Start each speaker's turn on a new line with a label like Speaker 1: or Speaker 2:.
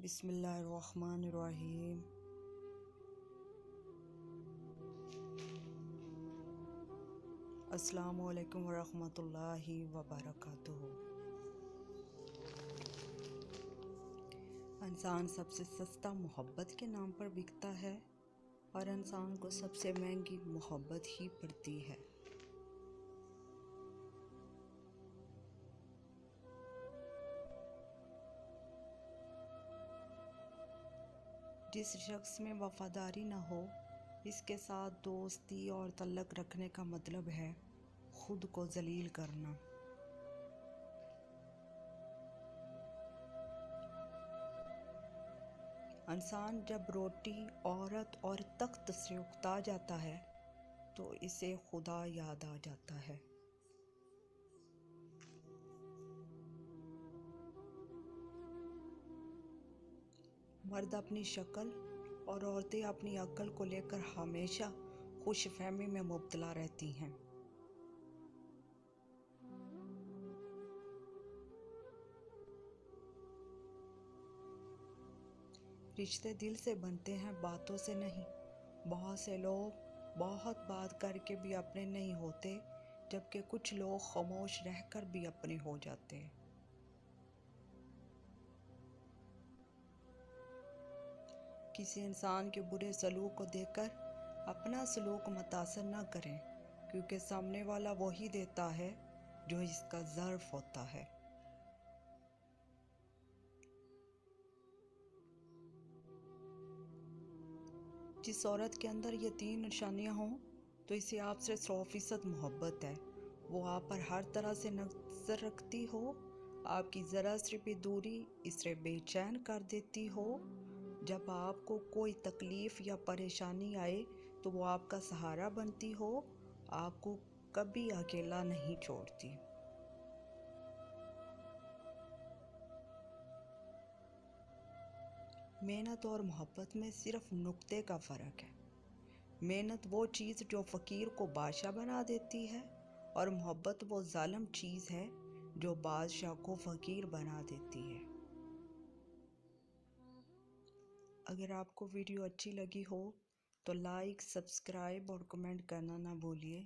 Speaker 1: بسم اللہ الرحمن الرحیم۔ السلام علیکم ورحمۃ اللہ وبرکاتہ۔ انسان سب سے سستا محبت کے نام پر بکتا ہے اور انسان کو سب سے مہنگی محبت ہی پڑتی ہے۔ جس شخص میں وفاداری نہ ہو، اس کے ساتھ دوستی اور تعلق رکھنے کا مطلب ہے خود کو ذلیل کرنا۔ انسان جب روٹی، عورت اور تخت سے اکتا جاتا ہے تو اسے خدا یاد آ جاتا ہے۔ مرد اپنی شکل اور عورتیں اپنی عقل کو لے کر ہمیشہ خوش فہمی میں مبتلا رہتی ہیں۔ رشتے دل سے بنتے ہیں، باتوں سے نہیں۔ بہت سے لوگ بہت بات کر کے بھی اپنے نہیں ہوتے، جبکہ کچھ لوگ خاموش رہ کر بھی اپنے ہو جاتے ہیں۔ کسی انسان کے برے سلوک کو دیکھ کر اپنا سلوک متاثر نہ کریں، کیونکہ سامنے والا وہی دیتا ہے جو اس کا ظرف ہوتا ہے۔ جس عورت کے اندر یہ 3 نشانیاں ہوں تو اسے آپ سے 100% محبت ہے۔ وہ آپ پر ہر طرح سے نظر رکھتی ہو، آپ کی ذرا سی بھی دوری اسے بے چین کر دیتی ہو۔ جب آپ کو کوئی تکلیف یا پریشانی آئے تو وہ آپ کا سہارا بنتی ہو، آپ کو کبھی اکیلا نہیں چھوڑتی۔ محنت اور محبت میں صرف نقطے کا فرق ہے۔ محنت وہ چیز جو فقیر کو بادشاہ بنا دیتی ہے، اور محبت وہ ظالم چیز ہے جو بادشاہ کو فقیر بنا دیتی ہے۔ اگر آپ کو ویڈیو اچھی لگی ہو تو لائک، سبسکرائب اور کمنٹ کرنا نہ بھولیے۔